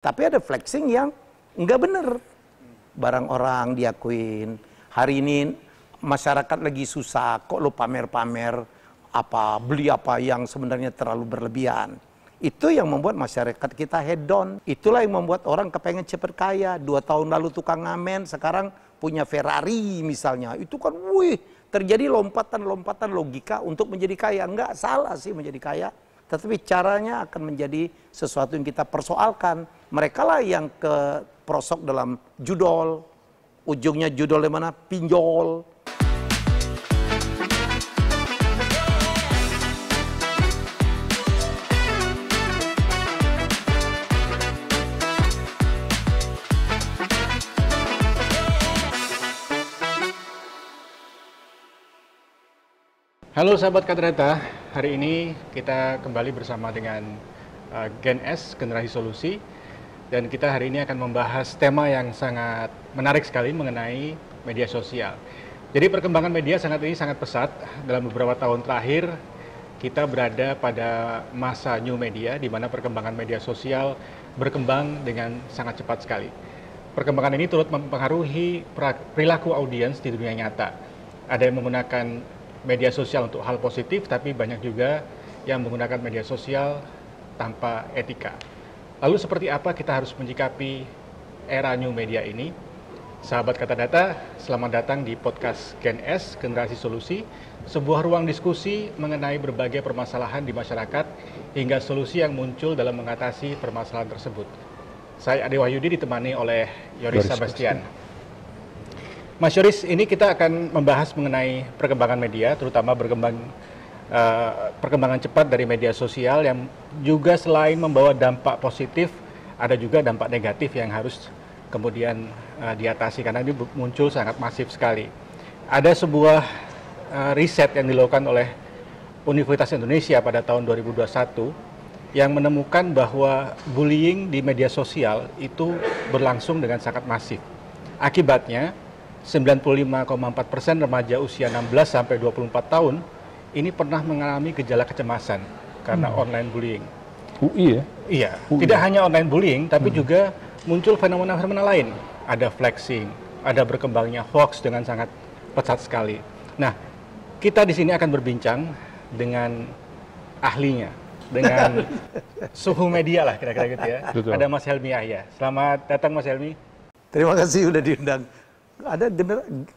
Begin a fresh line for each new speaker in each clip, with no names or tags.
Tapi ada flexing yang nggak bener. Barang orang diakuin. Hari ini masyarakat lagi susah, kok lo pamer-pamer apa, beli apa yang sebenarnya terlalu berlebihan. Itu yang membuat masyarakat kita hedon. Itulah yang membuat orang kepengen cepat kaya. 2 tahun lalu tukang ngamen, sekarang punya Ferrari misalnya. Itu kan, wih, terjadi lompatan-lompatan logika untuk menjadi kaya. Enggak salah sih menjadi kaya. Tetapi caranya akan menjadi sesuatu yang kita persoalkan. Mereka lah yang keprosok dalam judol. Ujungnya judol yang mana? Pinjol.
Halo sahabat Kata-Data, hari ini kita kembali bersama dengan Gen S, Generasi Solusi. Dan kita hari ini akan membahas tema yang sangat menarik sekali mengenai media sosial. Jadi perkembangan media sangat pesat. Dalam beberapa tahun terakhir, kita berada pada masa new media, di mana perkembangan media sosial berkembang dengan sangat cepat sekali. Perkembangan ini turut mempengaruhi perilaku audiens di dunia nyata. Ada yang menggunakan media sosial untuk hal positif, tapi banyak juga yang menggunakan media sosial tanpa etika. Lalu seperti apa kita harus menyikapi era new media ini? Sahabat Kata-Data, selamat datang di podcast Gen S, Generasi Solusi, sebuah ruang diskusi mengenai berbagai permasalahan di masyarakat hingga solusi yang muncul dalam mengatasi permasalahan tersebut. Saya Ade Wahyudi ditemani oleh Yoris Sebastian. Mas Yoris, ini kita akan membahas mengenai perkembangan media, terutama perkembangan cepat dari media sosial yang juga selain membawa dampak positif, ada juga dampak negatif yang harus kemudian diatasi, karena ini muncul sangat masif sekali. Ada sebuah riset yang dilakukan oleh Universitas Indonesia pada tahun 2021 yang menemukan bahwa bullying di media sosial itu berlangsung dengan sangat masif. Akibatnya, 95,4% remaja usia 16 sampai 24 tahun ini pernah mengalami gejala kecemasan karena online bullying.
UI ya?
Iya, tidak hanya online bullying, tapi juga muncul fenomena-fenomena lain. Ada flexing, ada berkembangnya hoax dengan sangat pesat sekali. Nah, kita di sini akan berbincang dengan ahlinya, dengan suhu media lah kira-kira gitu ya.
Betul.
Ada Mas Helmi Yahya. Selamat datang Mas Helmi.
Terima kasih udah diundang. Ada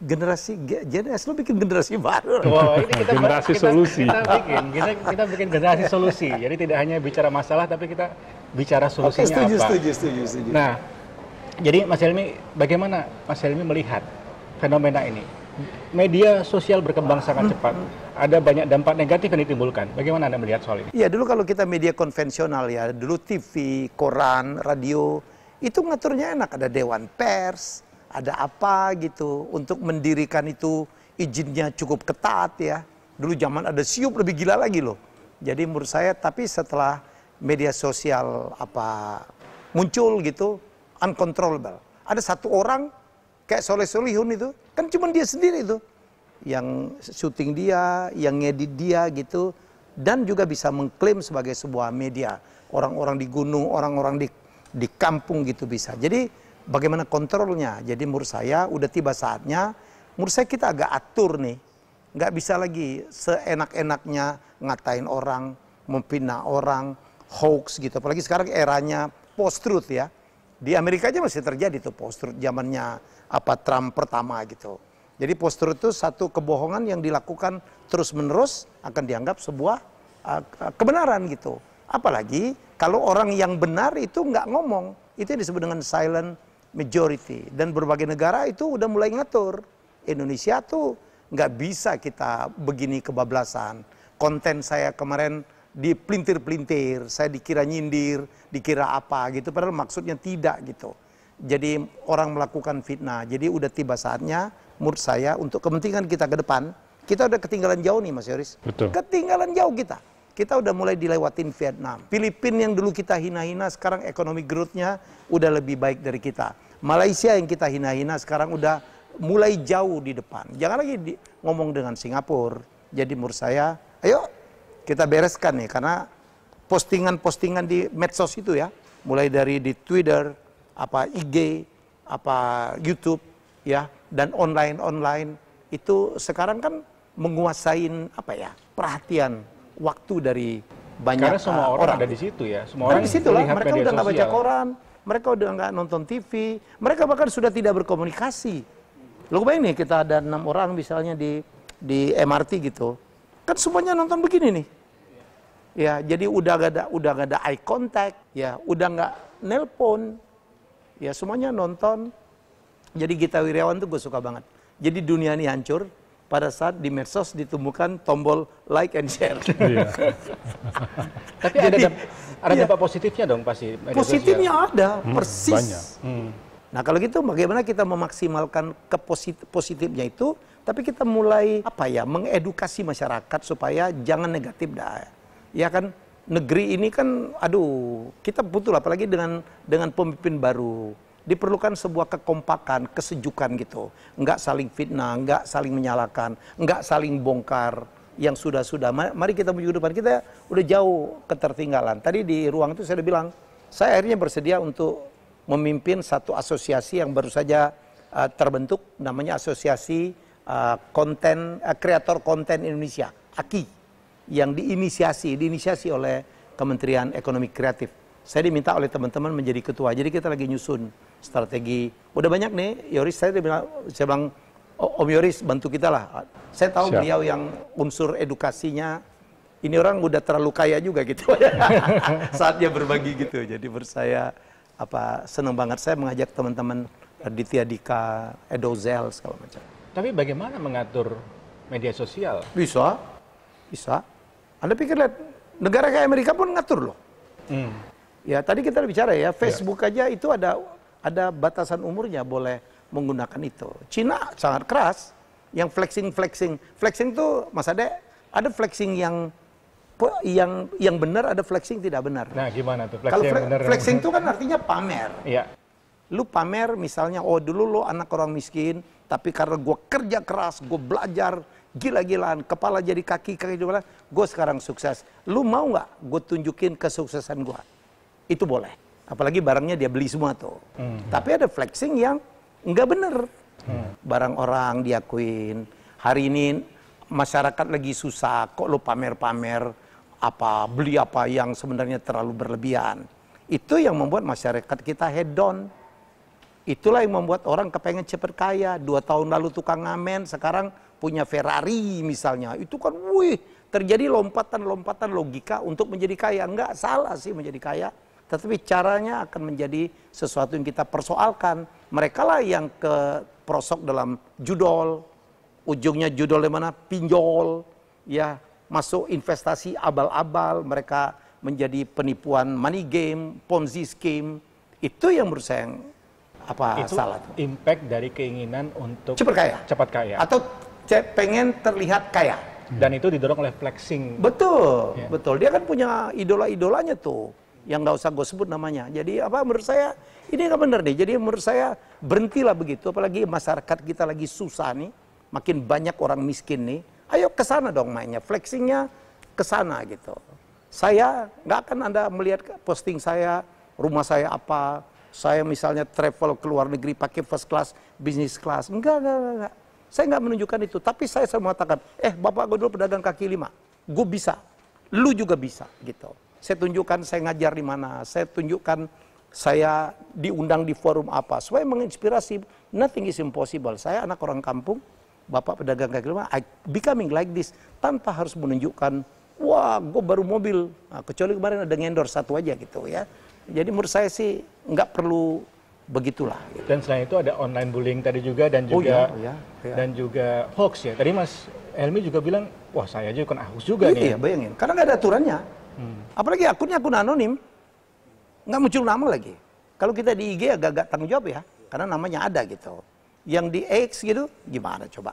generasi Gen S, lo bikin generasi baru.
Wow, ini
generasi solusi.
Kita bikin generasi solusi. Jadi tidak hanya bicara masalah, tapi kita bicara solusinya.
Oke,
apa.
Setuju.
Nah, jadi Mas Helmi, bagaimana Mas Helmi melihat fenomena ini? Media sosial berkembang sangat cepat. Ada banyak dampak negatif yang ditimbulkan. Bagaimana Anda melihat soal ini?
Iya, dulu kalau kita media konvensional ya, dulu TV, koran, radio, itu ngaturnya enak. Ada dewan pers, ada apa gitu, untuk mendirikan itu izinnya cukup ketat ya. Dulu zaman ada siup lebih gila lagi loh. Jadi menurut saya, tapi setelah media sosial muncul gitu, uncontrollable. Ada satu orang kayak Soleh Solihun itu, kan cuma dia sendiri itu. Yang syuting dia, yang ngedit dia gitu. Dan juga bisa mengklaim sebagai sebuah media. Orang-orang di gunung, orang-orang di kampung gitu bisa. Jadi bagaimana kontrolnya? Jadi menurut saya udah tiba saatnya, menurut saya kita agak atur nih. Nggak bisa lagi seenak-enaknya ngatain orang, memfitnah orang, hoax gitu. Apalagi sekarang eranya post-truth ya. Di Amerika aja masih terjadi tuh post-truth, zamannya Trump pertama gitu. Jadi post-truth itu satu kebohongan yang dilakukan terus-menerus akan dianggap sebuah kebenaran gitu. Apalagi kalau orang yang benar itu nggak ngomong. Itu yang disebut dengan silent majority. Dan berbagai negara itu udah mulai ngatur. Indonesia tuh nggak bisa kita begini kebablasan. Konten saya kemarin dipelintir-pelintir, saya dikira nyindir, dikira apa gitu. Padahal maksudnya tidak gitu. Jadi orang melakukan fitnah. Jadi udah tiba saatnya menurut saya untuk kepentingan kita ke depan. Kita udah ketinggalan jauh nih Mas Yoris.
Betul.
Ketinggalan jauh kita. Kita udah mulai dilewatin Vietnam. Filipina yang dulu kita hina-hina, sekarang ekonomi growth-nya udah lebih baik dari kita. Malaysia yang kita hina-hina, sekarang udah mulai jauh di depan. Jangan lagi ngomong dengan Singapura. Jadi menurut saya, ayo kita bereskan nih. Karena postingan-postingan di medsos itu ya, mulai dari di Twitter, apa IG, apa YouTube, ya, dan online itu sekarang kan menguasain apa ya perhatian waktu dari banyak
Karena semua orang ada di situ ya, semua orang
di situ lah.
melihat
Mereka
media
udah nggak baca
sosial.
koran, mereka udah nggak nonton TV, mereka bahkan sudah tidak berkomunikasi. Lo bayangin nih kita ada 6 orang misalnya di MRT gitu, kan semuanya nonton begini nih. Ya, jadi udah gak ada eye contact, ya, udah nggak nelpon, ya semuanya nonton. Jadi Gita Wirjawan tuh gue suka banget. Jadi dunia ini hancur pada saat di medsos ditemukan tombol like and share.
Iya.
Tapi
Jadi,
ada
iya.
dampak positifnya dong pasti. media
Positifnya
sosial.
ada, persis.
banyak.
Nah kalau gitu bagaimana kita memaksimalkan positifnya itu, tapi kita mulai apa ya mengedukasi masyarakat supaya jangan negatif dah. Ya kan negeri ini kan, aduh kita butuh apalagi dengan pemimpin baru. Diperlukan sebuah kekompakan, kesejukan gitu. Enggak saling fitnah, enggak saling menyalahkan, enggak saling bongkar yang sudah-sudah. Mari kita menuju ke depan. Kita udah jauh ketertinggalan. Tadi di ruang itu saya udah bilang, saya akhirnya bersedia untuk memimpin satu asosiasi yang baru saja terbentuk, namanya Asosiasi Kreator Konten Indonesia, AKI, yang diinisiasi oleh Kementerian Ekonomi Kreatif. Saya diminta oleh teman-teman menjadi ketua. Jadi kita lagi nyusun strategi. Udah banyak nih, Yoris, saya bilang, Om Yoris bantu kita lah. Saya tahu
Siap.
beliau yang unsur edukasinya, ini orang udah terlalu kaya juga gitu. Saatnya berbagi gitu. Jadi menurut saya senang banget saya mengajak teman-teman Ditya Dika, Edozel, segala macam.
Tapi bagaimana mengatur media sosial?
Bisa. Anda pikir lihat, negara kayak Amerika pun ngatur loh. Ya tadi kita bicara ya, Facebook aja itu ada batasan umurnya boleh menggunakan itu. Cina sangat keras, yang flexing tuh Mas Ade, ada flexing yang benar, ada flexing tidak benar.
Nah gimana tuh?
Kalau
yang benar,
flexing itu kan artinya pamer.
Iya.
Lu pamer misalnya, oh dulu lu anak orang miskin, tapi karena gue kerja keras, gue belajar gila-gilaan, kepala jadi kaki juga, gue sekarang sukses. Lu mau nggak gue tunjukin kesuksesan gue? Itu boleh. Apalagi barangnya dia beli semua tuh. Tapi ada flexing yang nggak bener. Barang orang diakuin. Hari ini masyarakat lagi susah, kok lu pamer-pamer beli apa yang sebenarnya terlalu berlebihan. Itu yang membuat masyarakat kita hedon. Itulah yang membuat orang kepengen cepat kaya. 2 tahun lalu tukang ngamen, sekarang punya Ferrari misalnya. Itu kan, terjadi lompatan-lompatan logika untuk menjadi kaya. Enggak salah sih menjadi kaya. Tetapi caranya akan menjadi sesuatu yang kita persoalkan. Mereka lah yang keprosok dalam judol. Ujungnya judol di mana? Pinjol. Ya, masuk investasi abal-abal. Mereka menjadi penipuan money game, ponzi scheme. Itu yang menurut saya yang
Itu
salah.
impact dari keinginan untuk
Cepat kaya. Atau pengen terlihat kaya.
Dan itu didorong oleh flexing.
Betul,
Ya.
betul. Dia kan punya idola-idolanya tuh, yang nggak usah gue sebut namanya. Jadi menurut saya ini nggak benar nih. Jadi menurut saya berhentilah begitu. Apalagi masyarakat kita lagi susah nih, makin banyak orang miskin nih. Ayo ke sana dong mainnya, flexingnya ke sana gitu. Saya nggak akan Anda melihat posting saya, rumah saya apa. Saya misalnya travel ke luar negeri pakai first class, business class. Enggak. Saya nggak menunjukkan itu. Tapi saya selalu mengatakan, bapak gue dulu pedagang kaki 5. Gue bisa. Lu juga bisa gitu. Saya tunjukkan saya ngajar di mana. Saya tunjukkan saya diundang di forum apa. Supaya menginspirasi. Nothing is impossible. Saya anak orang kampung. Bapak pedagang kaki 5. I becoming like this. Tanpa harus menunjukkan, wah gue baru mobil. Nah, kecuali kemarin ada ngendor satu aja gitu ya. Jadi menurut saya sih nggak perlu begitulah. Gitu.
Dan selain itu ada online bullying tadi juga dan juga dan juga hoax ya. Tadi Mas Helmi juga bilang, wah saya aja kena hoax juga nih.
Iya, bayangin. Karena nggak ada aturannya. Apalagi akunnya akun anonim, nggak muncul nama lagi. Kalau kita di IG agak tanggung jawab ya, karena namanya ada gitu. Yang di X gitu, gimana coba?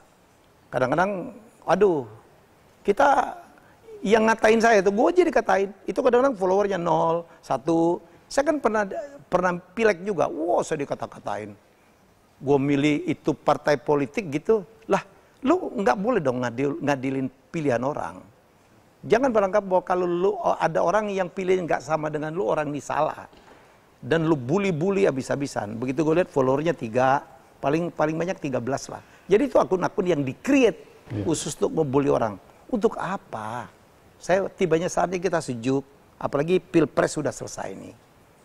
Kadang-kadang, aduh, kita yang ngatain saya itu, gue aja dikatain. Itu kadang-kadang followernya 0, 1. Saya kan pernah pilek juga, saya dikata-katain. Gue milih itu partai politik gitu, lah lu nggak boleh dong ngadilin pilihan orang. Jangan beranggapan bahwa kalau lu ada orang yang pilih nggak sama dengan lu, orang ini salah. dan lu bully habis-habisan. Begitu gue lihat followernya 3, paling banyak 13 lah. Jadi itu akun-akun yang di-create khusus untuk membuli orang. Untuk apa? Tibanya saatnya kita sejuk, apalagi Pilpres sudah selesai ini.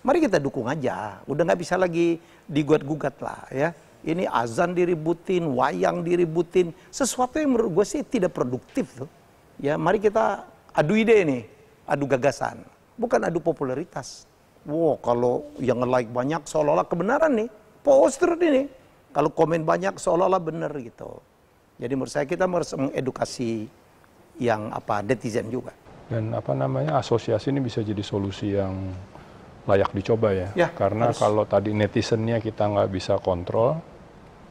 Mari kita dukung aja, udah nggak bisa lagi digugat-gugat lah ya. Ini azan diributin, wayang diributin, sesuatu yang menurut gue sih tidak produktif tuh. Ya mari kita adu ide nih, adu gagasan, bukan adu popularitas. Wow, kalau yang nge-like banyak seolah-olah kebenaran nih, poster ini. Kalau komen banyak seolah-olah benar gitu. Jadi menurut saya kita harus mengedukasi yang netizen juga.
Dan asosiasi ini bisa jadi solusi yang layak dicoba ya. Karena kalau tadi netizennya kita nggak bisa kontrol,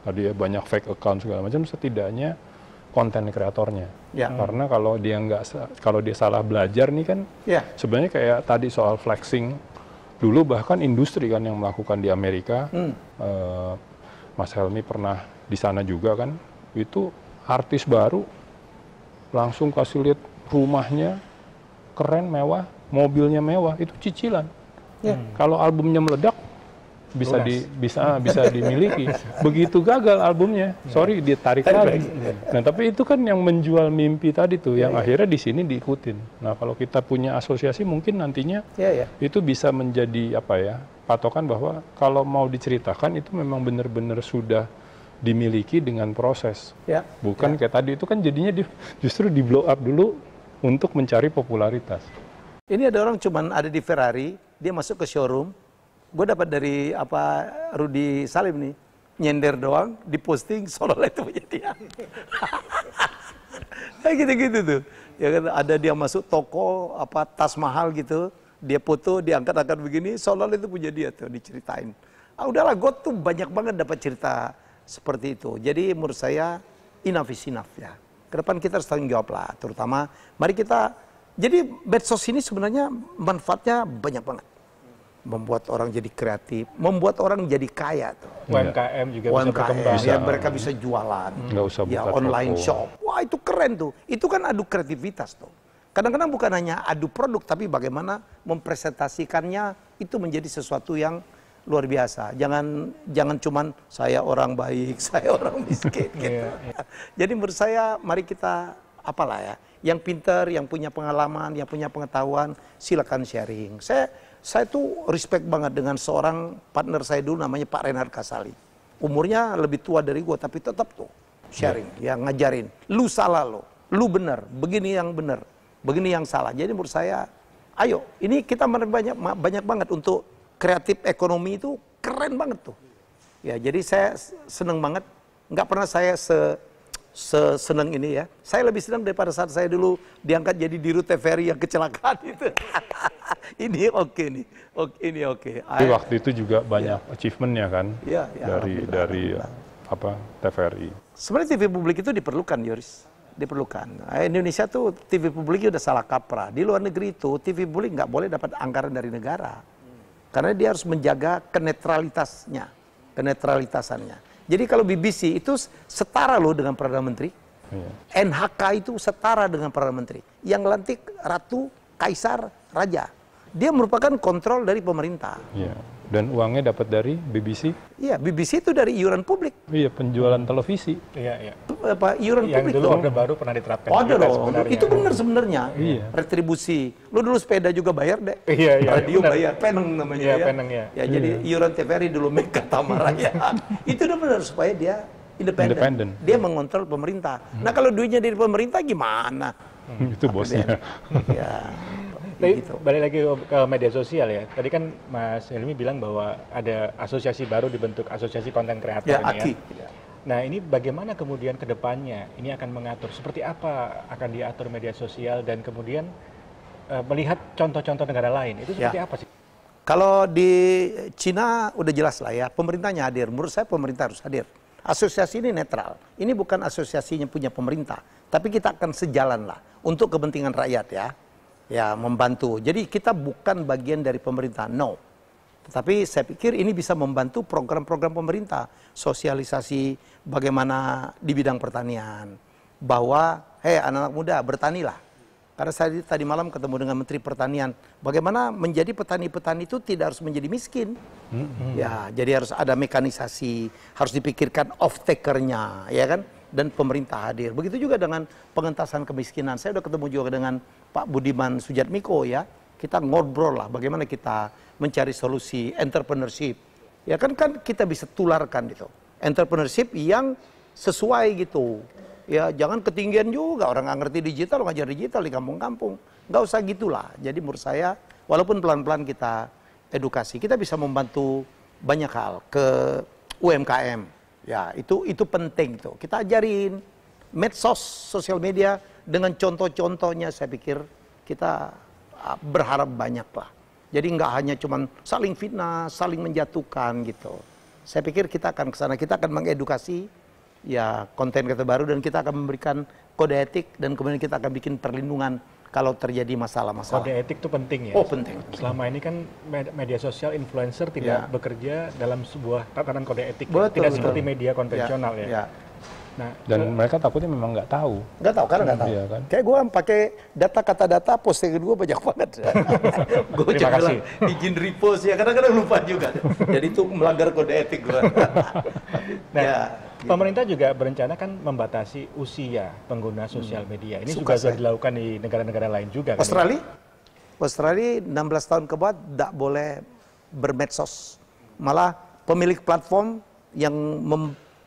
tadi banyak fake account segala macam, setidaknya konten kreatornya. Karena kalau dia salah belajar nih kan, sebenarnya kayak tadi soal flexing. Dulu bahkan industri kan yang melakukan di Amerika, Mas Helmi pernah di sana juga kan, itu artis baru langsung kasih lihat rumahnya keren, mewah, mobilnya mewah, itu cicilan. Kalau albumnya meledak bisa dimiliki. Begitu gagal albumnya, sorry ditarik lagi. Nah tapi itu kan yang menjual mimpi tadi tuh, yang akhirnya di sini diikutin. Nah kalau kita punya asosiasi mungkin nantinya itu bisa menjadi patokan bahwa kalau mau diceritakan itu memang benar-benar sudah dimiliki dengan proses. Bukan kayak tadi itu kan jadinya justru di blow up dulu untuk mencari popularitas.
Ini ada orang cuman ada di Ferrari, dia masuk ke showroom. Gue dapat dari Rudy Salim nih, nyender doang, diposting seolah-olah itu punya dia. Kayak gitu-gitu tuh. Ya kan ada dia masuk toko tas mahal gitu, dia foto, diangkat-angkat begini, seolah-olah itu punya dia tuh, diceritain. Udahlah, gue tuh banyak banget dapat cerita seperti itu. Jadi menurut saya enough is enough ya. Kedepan kita harus tanggung jawab lah, terutama mari kita. Jadi medsos ini sebenarnya manfaatnya banyak banget. Membuat orang jadi kreatif, membuat orang jadi kaya tuh.
UMKM juga bisa berkembang.
Ya, mereka bisa jualan.
Nggak usah buka
online
toko.
shop. Wah itu keren tuh. Itu kan adu kreativitas tuh. Kadang-kadang bukan hanya adu produk, tapi bagaimana mempresentasikannya itu menjadi sesuatu yang luar biasa. Jangan cuman saya orang baik, saya orang miskin gitu. Jadi menurut saya mari kita yang pintar, yang punya pengalaman, yang punya pengetahuan, silakan sharing. Saya tuh respect banget dengan seorang partner saya dulu namanya Pak Renhard Kasali. Umurnya lebih tua dari gue, tapi tetap tuh sharing, yang ngajarin. Lu salah lo, lu benar, begini yang benar, begini yang salah. Jadi menurut saya, ayo, ini kita banyak banget untuk kreatif ekonomi itu keren banget tuh. Ya, jadi saya seneng banget. Nggak pernah saya seneng ini ya. Saya lebih senang daripada saat saya dulu diangkat jadi dirut TVRI yang kecelakaan itu. Ini oke nih. Ini oke.
Tapi waktu itu juga banyak achievement-nya kan dari TVRI.
Sebenarnya TV publik itu diperlukan, Yoris. Diperlukan. Indonesia tuh TV publiknya udah salah kaprah. Di luar negeri itu TV publik nggak boleh dapat anggaran dari negara. Karena dia harus menjaga kenetralitasannya. Jadi kalau BBC itu setara loh dengan Perdana Menteri. NHK itu setara dengan Perdana Menteri. Yang lantik Ratu, Kaisar, Raja. Dia merupakan kontrol dari pemerintah.
Dan uangnya dapat dari BBC?
Iya, BBC itu dari iuran publik.
Iya, penjualan televisi.
Iuran
yang
publik
dulu
tuh.
Orde Baru pernah diterapkan.
Ada dong. Itu benar sebenarnya. Retribusi. Lu dulu sepeda juga bayar deh. Radio benar. Bayar. Peneng namanya ya.
Peneng ya.
Jadi iuran TVRI dulu Mega Tamaraya. Itu udah benar supaya dia independen. Dia mengontrol pemerintah. Nah kalau duitnya dari pemerintah gimana?
Itu bosnya.
Tapi balik lagi ke media sosial ya. Tadi kan Mas Helmi bilang bahwa ada asosiasi baru dibentuk, asosiasi konten kreator ini ya. Nah ini bagaimana kemudian ke depannya ini akan mengatur, seperti apa akan diatur media sosial dan kemudian melihat contoh-contoh negara lain, itu seperti apa sih?
Kalau di Cina udah jelas lah ya, pemerintahnya hadir. Menurut saya pemerintah harus hadir. Asosiasi ini netral. Ini bukan asosiasinya punya pemerintah, tapi kita akan sejalan lah untuk kepentingan rakyat ya. Ya membantu. Jadi kita bukan bagian dari pemerintah, no. Tetapi saya pikir ini bisa membantu program-program pemerintah, sosialisasi bagaimana di bidang pertanian, bahwa anak-anak muda bertanilah, Karena saya tadi malam ketemu dengan Menteri Pertanian, bagaimana menjadi petani-petani itu tidak harus menjadi miskin. Ya, jadi harus ada mekanisasi, harus dipikirkan off-takernya, ya kan? Dan pemerintah hadir. Begitu juga dengan pengentasan kemiskinan. Saya sudah ketemu juga dengan Pak Budiman Sujatmiko, ya. Kita ngobrol lah bagaimana kita mencari solusi entrepreneurship. Ya kan kita bisa tularkan itu. Entrepreneurship yang sesuai gitu. Ya jangan ketinggian juga, orang nggak ngerti digital, ngajar digital di kampung-kampung. Nggak usah gitulah. Jadi menurut saya, walaupun pelan-pelan kita edukasi, kita bisa membantu banyak hal ke UMKM. Ya itu penting tuh. Kita ajarin medsos, sosial media dengan contoh-contohnya. Saya pikir kita berharap banyak lah. Jadi nggak hanya cuman saling fitnah, saling menjatuhkan gitu. Saya pikir kita akan ke sana, kita akan mengedukasi ya konten kita baru dan kita akan memberikan kode etik dan kemudian kita akan bikin perlindungan kalau terjadi masalah-masalah.
Kode etik itu penting ya?
Oh penting.
Selama ini kan media sosial influencer tidak bekerja dalam sebuah tatanan kode etik.
Betul,
tidak seperti media konvensional ya.
Nah, dan mereka takutnya memang nggak tahu.
Nggak tahu, karena nggak tahu.
Iya, kan?
Kayak gue pakai data kata data, postingan gue banyak banget. Gue
Terima kasih.
Izin repost ya, kadang-kadang lupa juga. Jadi itu melanggar kode etik gue.
Nah, ya, pemerintah juga berencana kan membatasi usia pengguna sosial media. Ini juga sudah dilakukan di negara-negara lain juga.
Australia? Kan, Australia 16 tahun ke bawah tidak boleh bermedsos. Malah pemilik platform yang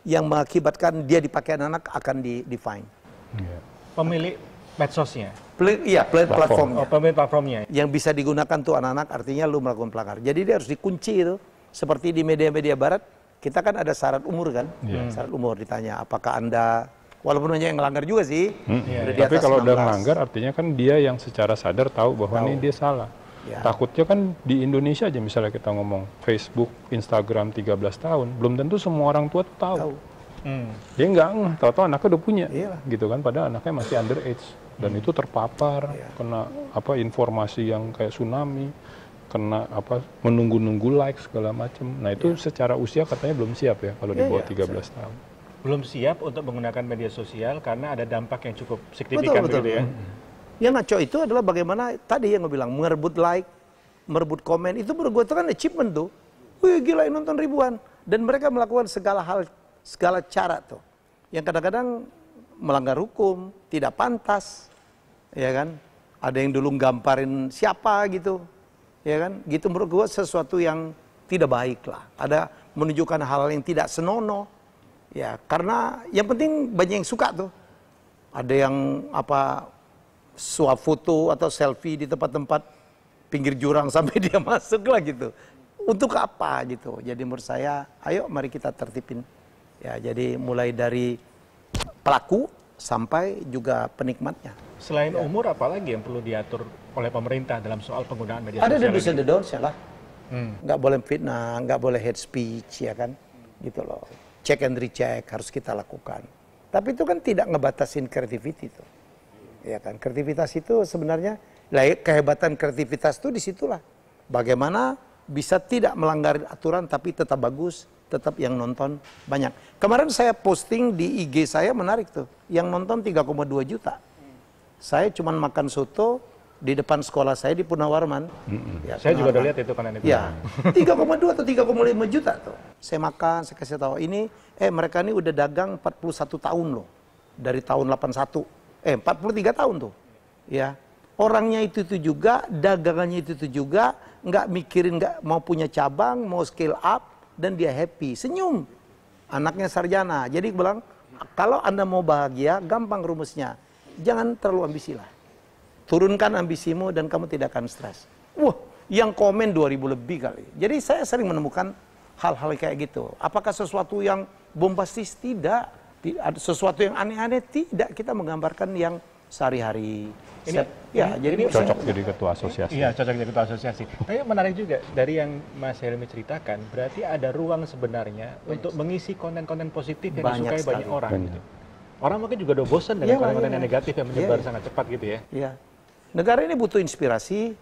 mengakibatkan dia dipakai anak akan di-fine.
Pemilik medsosnya?
Iya, platformnya.
Oh, pemilik platformnya.
Yang bisa digunakan tuh anak-anak, artinya lu melakukan pelanggaran. Jadi dia harus dikunci itu. Seperti di media-media barat, kita kan ada syarat umur kan? Syarat umur ditanya, apakah Anda, walaupun banyak yang melanggar juga sih.
Tapi kalau udah melanggar, artinya kan dia yang secara sadar tahu bahwa ini dia salah. Ya. Takutnya kan di Indonesia aja misalnya kita ngomong Facebook, Instagram 13 tahun, belum tentu semua orang tua tahu. Dia nggak tahu-tahu anaknya udah punya, gitu kan, padahal anaknya masih underage dan itu terpapar, kena informasi yang kayak tsunami, kena menunggu-nunggu like segala macam. Nah itu secara usia katanya belum siap ya kalau di bawah 13 tahun.
Belum siap untuk menggunakan media sosial karena ada dampak yang cukup signifikan gitu ya.
Yang ngaco itu adalah bagaimana tadi yang gue bilang, merebut like, merebut komen, itu menurut gue itu kan achievement tuh. Wih gila yang nonton ribuan. Dan mereka melakukan segala hal, segala cara tuh. Yang kadang-kadang melanggar hukum, tidak pantas. Ya kan? Ada yang dulu gamparin siapa gitu. Ya kan? Gitu menurut gue sesuatu yang tidak baik lah. Ada menunjukkan hal yang tidak senonoh. Ya, karena yang penting banyak yang suka tuh. Ada yang suap foto atau selfie di tempat-tempat pinggir jurang sampai dia masuk lah gitu. Untuk apa gitu. Jadi menurut saya, ayo mari kita tertipin. Ya, jadi mulai dari pelaku sampai juga penikmatnya.
Selain umur, apalagi yang perlu diatur oleh pemerintah dalam soal penggunaan media sosial?
Ada the do's and the don'ts ya lah. Nggak boleh fitnah, nggak boleh hate speech ya kan. Gitu loh. Check and recheck harus kita lakukan. Tapi itu kan tidak ngebatasin creativity tuh. Ya kan, kreativitas itu sebenarnya kehebatan kreativitas itu disitulah bagaimana bisa tidak melanggar aturan tapi tetap bagus, tetap yang nonton banyak. Kemarin saya posting di IG saya menarik tuh, yang nonton 3,2 juta. Saya cuman makan soto di depan sekolah saya di Punawarman.
Ya, saya juga udah lihat itu konten itu.
Ya, 3,2 atau 3,5 juta tuh. Saya makan, saya kasih tahu ini, mereka ini udah dagang 41 tahun loh, dari tahun 43 tahun tuh, ya. Orangnya itu juga, dagangannya itu juga, nggak mikirin, nggak mau punya cabang, mau scale up, dan dia happy, senyum. Anaknya sarjana, jadi bilang, kalau Anda mau bahagia, gampang rumusnya, jangan terlalu ambisi lah. Turunkan ambisimu dan kamu tidak akan stres. Wah, yang komen 2000 lebih kali. Jadi saya sering menemukan hal-hal kayak gitu. Apakah sesuatu yang bombastis? Tidak. Sesuatu yang aneh-aneh, tidak. Kita menggambarkan yang sehari-hari.
Jadi cocok jadi ketua asosiasi.
Iya, cocok jadi ketua asosiasi. Tapi menarik juga dari yang Mas Helmi ceritakan, berarti ada ruang sebenarnya untuk mengisi konten-konten positif yang disukai banyak orang. Gitu. Orang mungkin juga udah bosan dengan konten-konten yang negatif yang menyebar sangat cepat gitu ya. Iya.
Negara ini butuh inspirasi,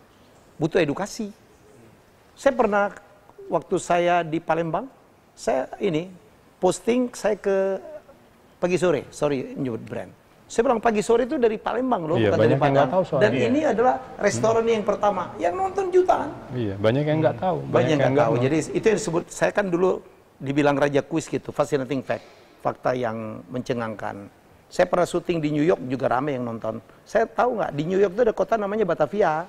butuh edukasi. Saya pernah waktu saya di Palembang, saya posting saya ke pagi sore, sorry nyebut brand. Saya bilang pagi sore itu dari Palembang loh,
iya,
bukan dari Padang.
Tahu soalnya.
Dan ini adalah restoran yang pertama yang nonton jutaan.
Iya, banyak yang nggak tahu.
Banyak yang nggak tahu. Jadi itu yang disebut, saya kan dulu dibilang raja kuis gitu, fascinating fact, fakta yang mencengangkan. Saya pernah syuting di New York juga ramai yang nonton. Saya tahu nggak, di New York itu ada kota namanya Batavia,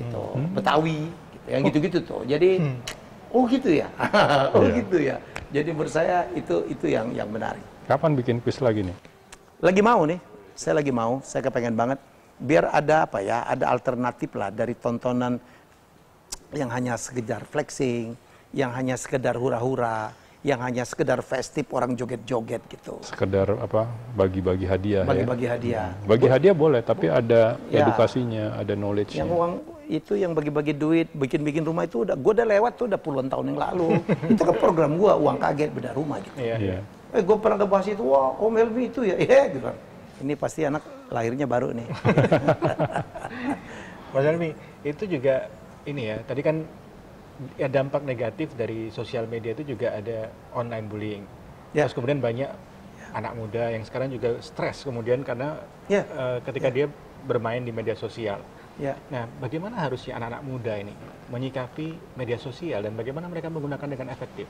gitu, Betawi, gitu, yang gitu-gitu tuh. Jadi, oh gitu ya, oh gitu ya. Jadi menurut saya itu yang menarik.
Kapan bikin kuis lagi nih?
Lagi mau nih, saya kepengen banget biar ada apa ya, ada alternatif lah dari tontonan yang hanya sekedar flexing, yang hanya sekedar hura-hura, yang hanya sekedar festif orang joget-joget gitu.
Sekedar apa? Bagi-bagi hadiah.
Bagi-bagi hadiah.
Bagi hadiah boleh, tapi ada edukasinya, ada knowledge-nya.
Yang uang itu yang bagi-bagi duit, bikin-bikin rumah itu udah, gue udah lewat tuh udah puluhan tahun yang lalu. Itu kan program gue, uang kaget beda rumah gitu.
Iya.
Gue pernah ngebahas itu, wah Om Helmi itu ya, gitu kan. Ini pasti anak lahirnya baru nih.
Mas Helmi, itu juga ini ya, tadi kan ya dampak negatif dari sosial media itu juga ada online bullying. Terus kemudian banyak anak muda yang sekarang juga stres kemudian karena ketika dia bermain di media sosial. Nah, bagaimana harusnya anak-anak muda ini menyikapi media sosial dan bagaimana mereka menggunakan dengan efektif?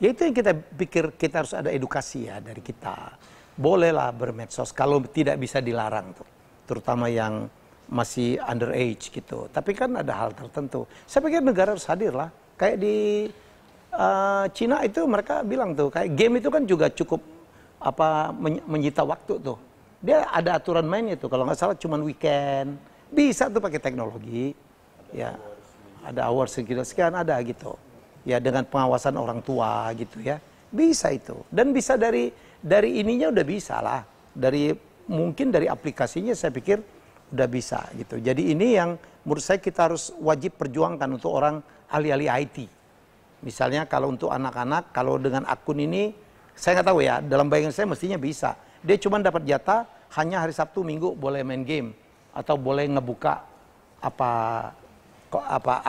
Ya itu yang kita pikir, kita harus ada edukasi ya dari kita. Bolehlah bermedsos kalau tidak bisa dilarang tuh. Terutama yang masih underage gitu. Tapi kan ada hal tertentu. Saya pikir negara harus hadir lah. Kayak di Cina itu mereka bilang tuh, kayak game itu kan juga cukup menyita waktu tuh. Dia ada aturan mainnya tuh. Kalau nggak salah cuman weekend. Bisa tuh pakai teknologi. Ya, ada hours sekian ada gitu. Ya dengan pengawasan orang tua gitu ya, bisa itu. Dan bisa dari ininya udah bisa lah, mungkin dari aplikasinya saya pikir udah bisa gitu. Jadi ini yang menurut saya kita harus wajib perjuangkan untuk orang ahli-ahli IT. Misalnya kalau untuk anak-anak, kalau dengan akun ini saya nggak tahu ya, dalam bayangan saya mestinya bisa. Dia cuma dapat jatah hanya hari Sabtu Minggu boleh main game atau boleh ngebuka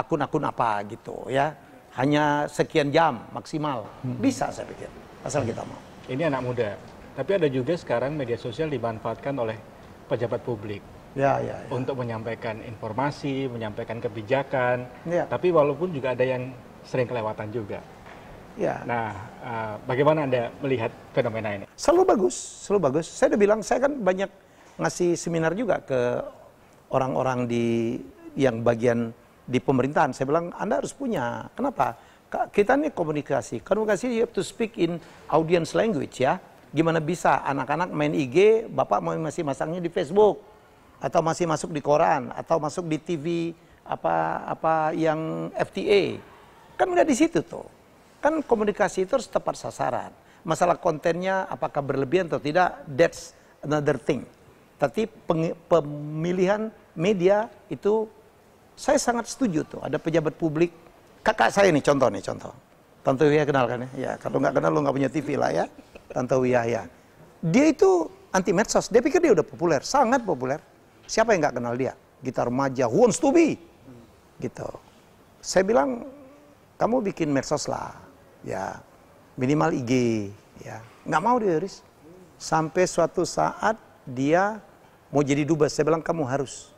akun-akun apa gitu ya. Hanya sekian jam maksimal. Bisa saya pikir, asal kita mau.
Ini anak muda, tapi ada juga sekarang media sosial dimanfaatkan oleh pejabat publik.
Ya.
Untuk menyampaikan informasi, menyampaikan kebijakan, tapi walaupun juga ada yang sering kelewatan juga. Nah, bagaimana Anda melihat fenomena ini?
Selalu bagus. Saya udah bilang, saya kan banyak ngasih seminar juga ke orang-orang yang bagian di pemerintahan. Saya bilang, Anda harus punya. Kenapa? Kita ini komunikasi you have to speak in audience language ya. Gimana bisa anak-anak main IG, bapak masih masangnya di Facebook, atau masih masuk di koran, atau masuk di TV apa yang FTA. Kan nggak di situ tuh. Kan komunikasi itu harus tepat sasaran. Masalah kontennya apakah berlebihan atau tidak, that's another thing. Tapi pemilihan media itu saya sangat setuju tuh, ada pejabat publik. Kakak saya nih, contoh. Tante Wiyah kenal kan ya? Ya, kalau nggak kenal lo nggak punya TV lah ya. Tante Wiyah ya. Dia itu anti medsos, dia pikir dia udah populer, sangat populer. Siapa yang nggak kenal dia? Gitar remaja, who wants to be? Gitu. Saya bilang, kamu bikin medsos lah, ya minimal IG, ya. Nggak mau dia, Riz. Sampai suatu saat dia mau jadi dubes, saya bilang kamu harus.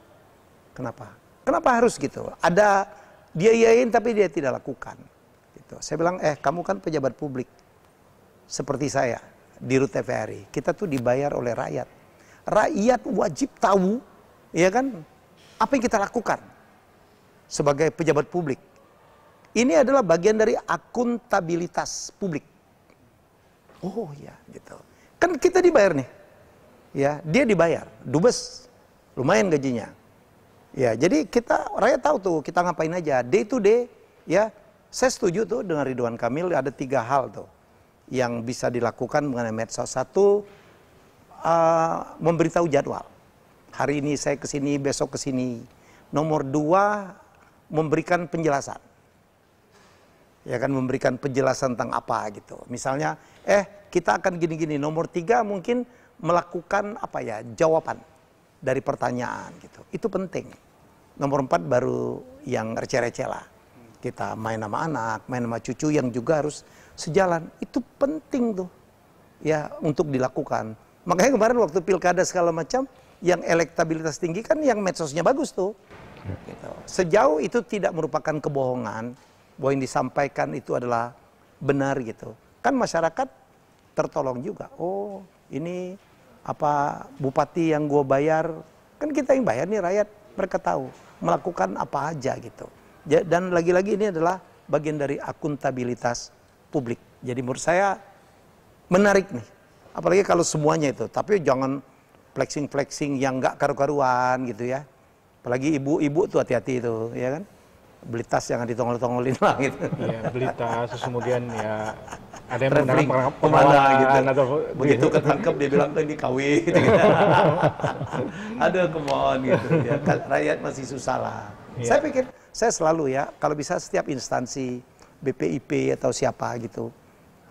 Kenapa? Kenapa harus gitu? Ada dia iyain tapi dia tidak lakukan. Gitu. Saya bilang, kamu kan pejabat publik seperti saya di RUT TVRI. Kita tuh dibayar oleh rakyat. Rakyat wajib tahu, ya kan, apa yang kita lakukan sebagai pejabat publik. Ini adalah bagian dari akuntabilitas publik. Oh ya, gitu. Kan kita dibayar nih, ya dia dibayar, dubes, lumayan gajinya. Ya, jadi rakyat tahu tuh kita ngapain aja, day to day, ya. Saya setuju tuh dengan Ridwan Kamil, ada 3 hal tuh yang bisa dilakukan mengenai medsos. Satu, memberitahu jadwal. Hari ini saya kesini, besok kesini. Nomor 2, memberikan penjelasan. Ya kan, memberikan penjelasan tentang apa gitu. Misalnya, kita akan gini-gini. Nomor 3 mungkin melakukan jawaban dari pertanyaan gitu. Itu penting. Nomor 4 baru yang receh-receh lah. Kita main sama anak, main sama cucu yang juga harus sejalan. Itu penting tuh. Ya, untuk dilakukan. Makanya kemarin waktu pilkada segala macam, yang elektabilitas tinggi kan yang medsosnya bagus tuh. Gitu. Sejauh itu tidak merupakan kebohongan, bahwa yang disampaikan itu adalah benar gitu. Kan masyarakat tertolong juga. Oh, ini apa bupati yang gue bayar, kan kita yang bayar nih rakyat, mereka tahu melakukan apa aja gitu. Dan lagi-lagi ini adalah bagian dari akuntabilitas publik. Jadi menurut saya menarik nih, apalagi kalau semuanya itu. Tapi jangan flexing-flexing yang nggak karu-karuan gitu ya. Apalagi ibu-ibu tuh hati-hati itu, ya kan? Beli tas jangan ditongol-tongolin lah gitu.
Iya, beli tas, terus kemudian ya ada yang
traveling
menggunakan
kemana gitu.
atau
Begitu ketangkep dia bilang ini kawin gitu. Ada kemauan gitu ya. Rakyat masih susah lah. Saya pikir, saya selalu ya, kalau bisa setiap instansi BPIP atau siapa gitu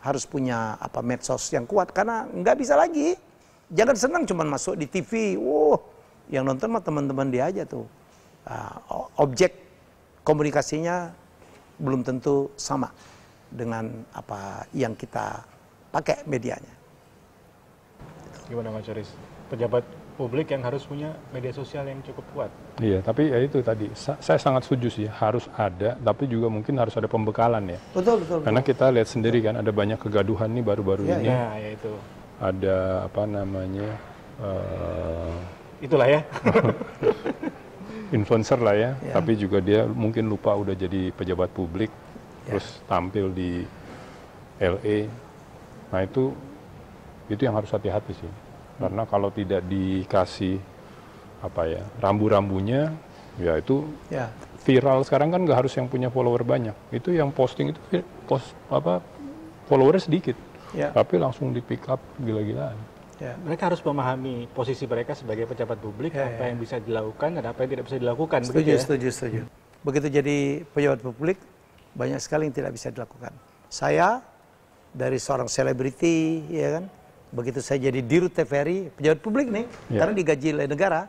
harus punya apa medsos yang kuat, karena nggak bisa lagi. Jangan senang cuman masuk di TV, yang nonton mah teman-teman dia aja tuh. Objek komunikasinya belum tentu sama dengan apa yang kita pakai medianya.
Gimana Mas Yoris? Pejabat publik yang harus punya media sosial yang cukup kuat.
Iya, tapi ya itu tadi, saya sangat setuju sih, harus ada, tapi juga mungkin harus ada pembekalan ya.
Betul.
Karena kita lihat sendiri kan, ada banyak kegaduhan nih baru-baru ini.
Ya itu.
Ada apa namanya,
itulah ya.
influencer lah ya, tapi juga dia mungkin lupa udah jadi pejabat publik, terus tampil di LA. Nah itu yang harus hati-hati sih. Karena kalau tidak dikasih apa ya rambu-rambunya, ya itu viral. Sekarang kan nggak harus yang punya follower banyak, itu yang posting itu followernya sedikit, tapi langsung di pick up gila-gilaan.
Mereka harus memahami posisi mereka sebagai pejabat publik, apa yang bisa dilakukan dan apa yang tidak bisa dilakukan.
Setuju. Begitu jadi pejabat publik, banyak sekali yang tidak bisa dilakukan. Saya dari seorang selebriti, ya kan, begitu saya jadi dirut TVRI, pejabat publik nih, karena digaji oleh negara,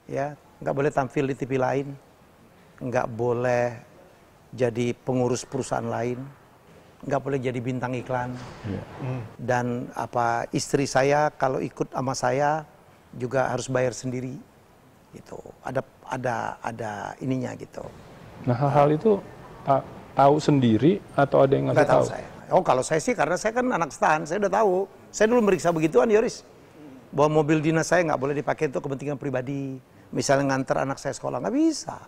ya nggak boleh tampil di TV lain, nggak boleh jadi pengurus perusahaan lain, nggak boleh jadi bintang iklan. Dan apa istri saya kalau ikut sama saya juga harus bayar sendiri gitu. Ada ininya gitu.
Nah, hal-hal itu tahu sendiri atau ada yang nggak tahu?
Saya. Oh, kalau saya sih karena saya kan anak stan, saya udah tahu. Saya dulu meriksa begituan, Yoris. Bahwa mobil dinas saya nggak boleh dipakai untuk kepentingan pribadi. Misalnya nganter anak saya sekolah, nggak bisa.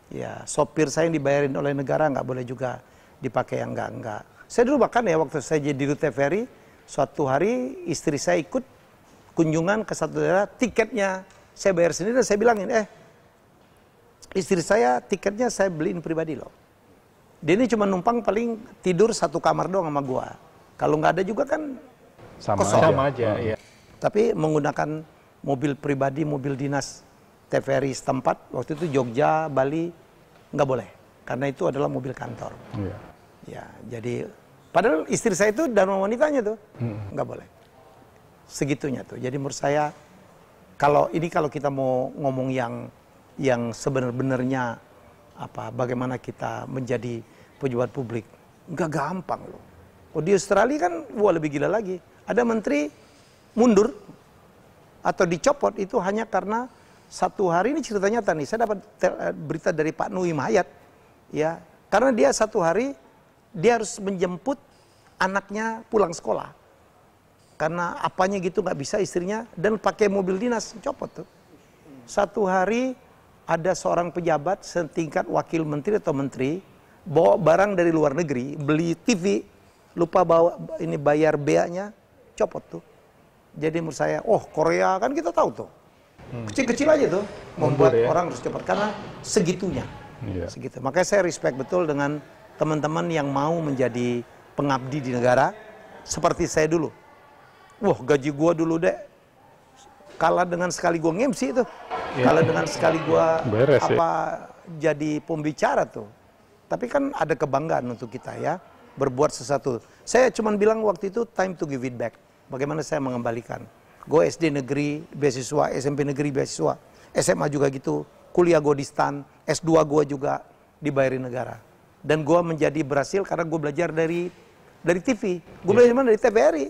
Ya, sopir saya yang dibayarin oleh negara nggak boleh juga dipakai yang enggak. Saya dulu bahkan ya waktu saya jadi dirut TVRI, suatu hari istri saya ikut kunjungan ke satu daerah, tiketnya saya bayar sendiri dan saya bilangin, istri saya tiketnya saya beliin pribadi loh. Dia ini cuma numpang paling tidur satu kamar doang sama gua. Kalau nggak ada juga kan
sama aja. Iya.
Tapi menggunakan mobil pribadi, mobil dinas TVRI setempat, waktu itu Jogja, Bali, nggak boleh. Karena itu adalah mobil kantor. Ya, jadi padahal istri saya itu dan wanitanya tuh nggak boleh. Segitunya tuh. Jadi menurut saya kalau kita mau ngomong yang sebenarnya bagaimana kita menjadi pejabat publik, nggak gampang loh. Oh, di Australia kan lebih gila lagi. Ada menteri mundur atau dicopot itu hanya karena satu hari, ini cerita nyata nih. Saya dapat berita dari Pak Nuim Hayat, ya, karena dia satu hari dia harus menjemput anaknya pulang sekolah. Karena apanya gitu nggak bisa istrinya dan pakai mobil dinas, copot tuh. Satu hari ada seorang pejabat setingkat wakil menteri atau menteri bawa barang dari luar negeri, beli TV, lupa bawa ini bayar bea-nya, copot tuh. Jadi menurut saya, Korea kan kita tahu tuh. Kecil-kecil aja tuh membuat orang harus cepat karena segitunya. Segitu. Makanya saya respect betul dengan teman-teman yang mau menjadi pengabdi di negara seperti saya dulu. Gaji gua dulu deh kalah dengan sekali gua nge-MC itu. Kalah dengan sekali gua jadi pembicara tuh. Tapi kan ada kebanggaan untuk kita ya, berbuat sesuatu. Saya cuma bilang waktu itu time to give it back. Bagaimana saya mengembalikan. Gue SD negeri beasiswa, SMP negeri beasiswa, SMA juga gitu, kuliah gue di STAN, S2 gue juga dibayarin negara. Dan gue menjadi berhasil karena gue belajar dari TV. Gue belajar mana? Dari TVRI.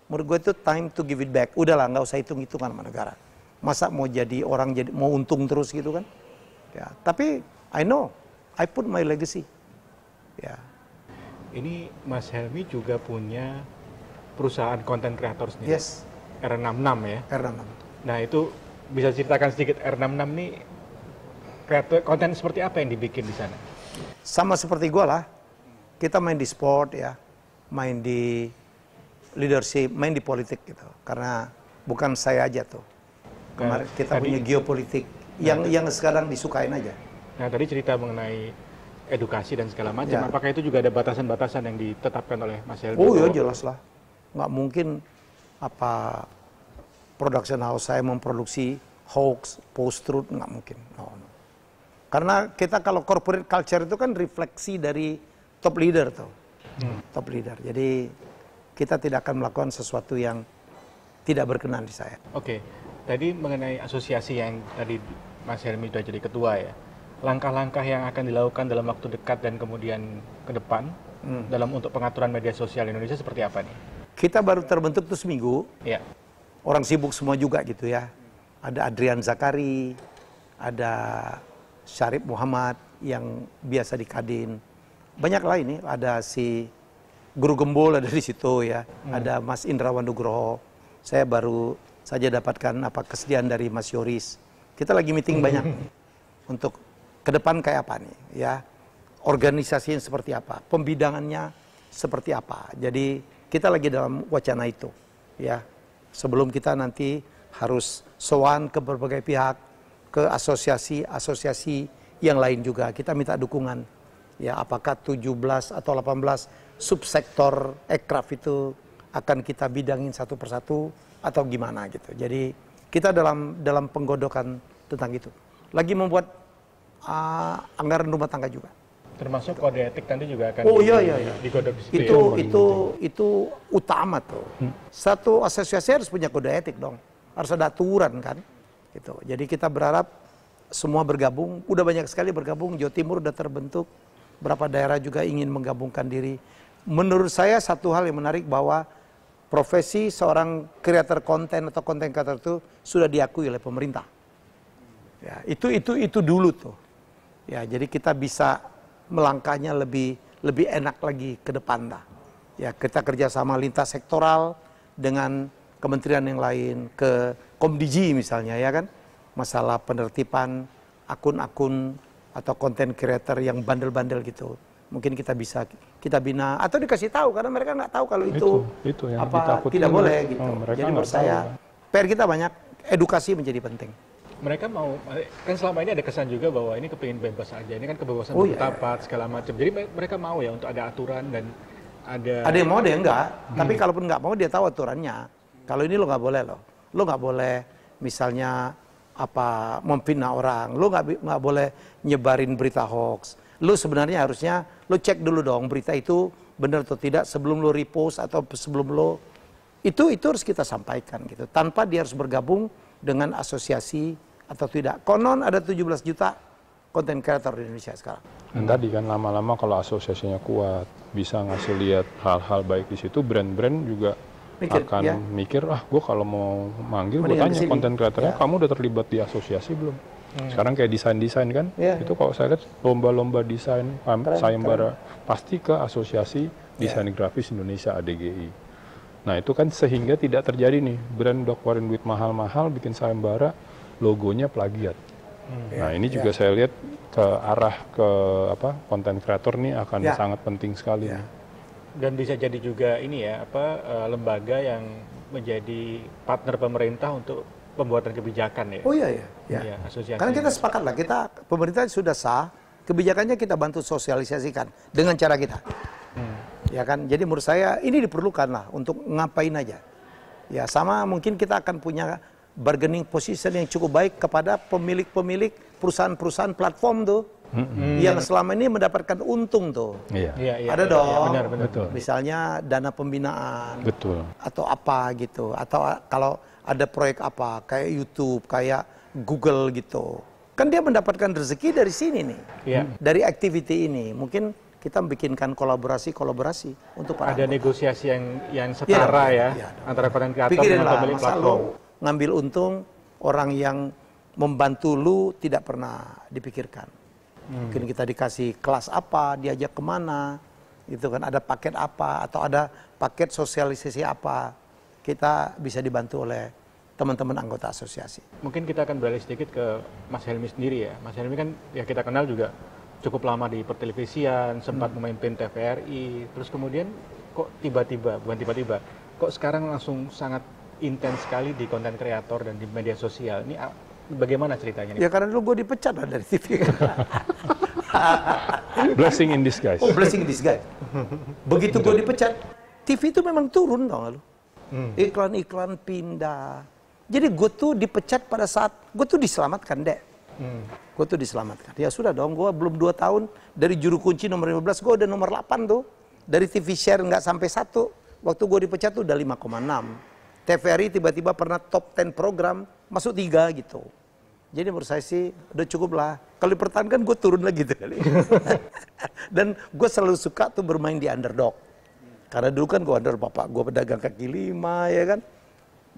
menurut gue itu time to give it back. Udahlah, nggak usah hitung-hitungan sama negara. Masa mau jadi orang jadi mau untung terus gitu kan? Ya, tapi I know, I put my legacy. Ya.
Ini Mas Helmy juga punya perusahaan konten kreator sendiri.
Yes.
R66 ya.
R66.
Nah itu bisa ceritakan sedikit R66 nih kreator konten seperti apa yang dibikin di sana?
Sama seperti gue lah. Kita main di sport ya, main di leadership, main di politik gitu. Karena bukan saya aja tuh. Kemarin kita punya geopolitik yang sekarang disukain aja.
Nah tadi cerita mengenai edukasi dan segala macam. Apakah itu juga ada batasan-batasan yang ditetapkan oleh Mas Helmy?
Oh iya jelas lah. Nggak mungkin apa production house saya memproduksi hoax, post-truth, nggak mungkin. No. Karena kita kalau corporate culture itu kan refleksi dari top leader tuh. Top leader. Jadi kita tidak akan melakukan sesuatu yang tidak berkenan di saya.
Oke, tadi mengenai asosiasi yang tadi Mas Helmy sudah jadi ketua ya. Langkah-langkah yang akan dilakukan dalam waktu dekat dan kemudian ke depan dalam untuk pengaturan media sosial Indonesia seperti apa nih?
Kita baru terbentuk tuh seminggu.
Ya.
Orang sibuk semua juga gitu ya. Ada Adrian Zakari, ada Syarif Muhammad yang biasa di Kadin. Banyak lain nih, ada si Guru Gembul ada di situ ya. Ada Mas Indrawan Nugroho. Saya baru saja dapatkan kesediaan dari Mas Yoris. Kita lagi meeting banyak nih, untuk ke depan kayak apa nih ya. Organisasinya seperti apa, pembidangannya seperti apa. Jadi kita lagi dalam wacana itu ya. Sebelum kita nanti harus sowan ke berbagai pihak, ke asosiasi-asosiasi yang lain juga. Kita minta dukungan. Ya, apakah 17 atau 18 subsektor ekraf itu akan kita bidangin satu persatu atau gimana gitu. Jadi kita dalam penggodokan tentang itu. Lagi membuat anggaran rumah tangga juga.
Termasuk kode etik nanti juga akan digodok di situ.
Itu utama tuh. Satu asosiasi harus punya kode etik dong. Harus ada aturan kan. Gitu. Jadi kita berharap semua bergabung. Udah banyak sekali bergabung. Jawa Timur udah terbentuk. Berapa daerah juga ingin menggabungkan diri. Menurut saya satu hal yang menarik bahwa profesi seorang kreator konten atau konten kreator itu sudah diakui oleh pemerintah. Ya, itu dulu tuh. Ya, jadi kita bisa melangkahnya lebih enak lagi ke depan dah. Ya, kita kerjasama lintas sektoral dengan kementerian yang lain, ke Komdigi misalnya ya kan, masalah penertiban akun-akun atau konten creator yang bandel-bandel gitu. Mungkin kita bisa kita bina atau dikasih tahu karena mereka nggak tahu kalau itu
yang
apa tidak boleh gitu. Jadi menurut saya PR kita banyak, edukasi menjadi penting.
Mereka mau, kan selama ini ada kesan juga bahwa ini kepingin bebas aja, ini kan kebebasan berpendapat segala macam. Jadi mereka mau ya untuk ada aturan dan ada...
Ada yang mau, ada yang enggak. Tapi kalaupun nggak mau dia tahu aturannya. Kalau ini lo nggak boleh loh. Lo nggak boleh misalnya memfitnah orang. Lo nggak boleh nyebarin berita hoax. Lo sebenarnya harusnya lo cek dulu dong berita itu benar atau tidak sebelum lo repost atau sebelum lo itu harus kita sampaikan gitu. Tanpa dia harus bergabung dengan asosiasi atau tidak. Konon ada 17 juta konten kreator di Indonesia sekarang.
Dan tadi kan lama-lama kalau asosiasinya kuat, bisa ngasih lihat hal-hal baik di situ, brand-brand juga mikir, gue kalau mau manggil, gue tanya konten kreatornya, kamu udah terlibat di asosiasi belum? Sekarang kayak desain-desain kan, itu kalau saya lihat lomba-lomba desain, sayembara, pasti ke asosiasi desain grafis Indonesia ADGI. Nah itu kan sehingga tidak terjadi nih, brand udah keluarin duit mahal-mahal, bikin sayembara, logonya plagiat. Nah ini juga saya lihat ke arah ke konten kreator nih akan sangat penting sekali.
Dan bisa jadi juga ini ya lembaga yang menjadi partner pemerintah untuk pembuatan kebijakan ya.
Oh iya.
Asosiasi.
Karena kita sepakat lah, pemerintah sudah sah, kebijakannya kita bantu sosialisasikan dengan cara kita. Ya kan, jadi menurut saya ini diperlukan lah untuk ngapain aja. Ya sama mungkin kita akan punya bargaining position yang cukup baik kepada pemilik-pemilik perusahaan-perusahaan platform tuh. Yang selama ini mendapatkan untung tuh. Ada dong.
Benar.
Misalnya dana pembinaan.
Betul.
Atau apa gitu. Atau kalau ada proyek apa kayak YouTube, kayak Google gitu. Kan dia mendapatkan rezeki dari sini nih. Dari activity ini. Mungkin kita bikinkan kolaborasi untuk para
ada anggota. Negosiasi yang setara antara konten kreator dengan pemilik platform.
Ngambil untung orang yang membantu lu tidak pernah dipikirkan. Mungkin kita dikasih kelas apa, diajak kemana, gitu kan, ada paket apa, atau ada paket sosialisasi apa, kita bisa dibantu oleh teman-teman anggota asosiasi.
Mungkin kita akan beralih sedikit ke Mas Helmi sendiri ya. Mas Helmi kan ya kita kenal juga cukup lama di pertelevisian, sempat memimpin TVRI, terus kemudian kok kok sekarang langsung sangat intens sekali di konten kreator dan di media sosial. Ini bagaimana ceritanya?
Ya karena dulu gue dipecat lah dari TV.
Blessing in disguise.
Oh, blessing in disguise. Begitu gue dipecat, TV itu memang turun, tau gak lu? Iklan-iklan pindah. Jadi gue tuh dipecat pada saat gue tuh diselamatkan, Dek. Gue tuh diselamatkan. Ya sudah dong, gue belum 2 tahun dari juru kunci nomor 15, gue udah nomor 8 tuh. Dari TV share nggak sampai 1. Waktu gue dipecat tuh udah 5,6. TVRI tiba-tiba pernah top 10 program, masuk 3 gitu. Jadi menurut saya sih udah cukup lah. Kalau dipertahankan gue turun lagi tuh kali. Dan gue selalu suka tuh bermain di underdog. Karena dulu kan gue underdog, bapak gue pedagang kaki 5 ya kan.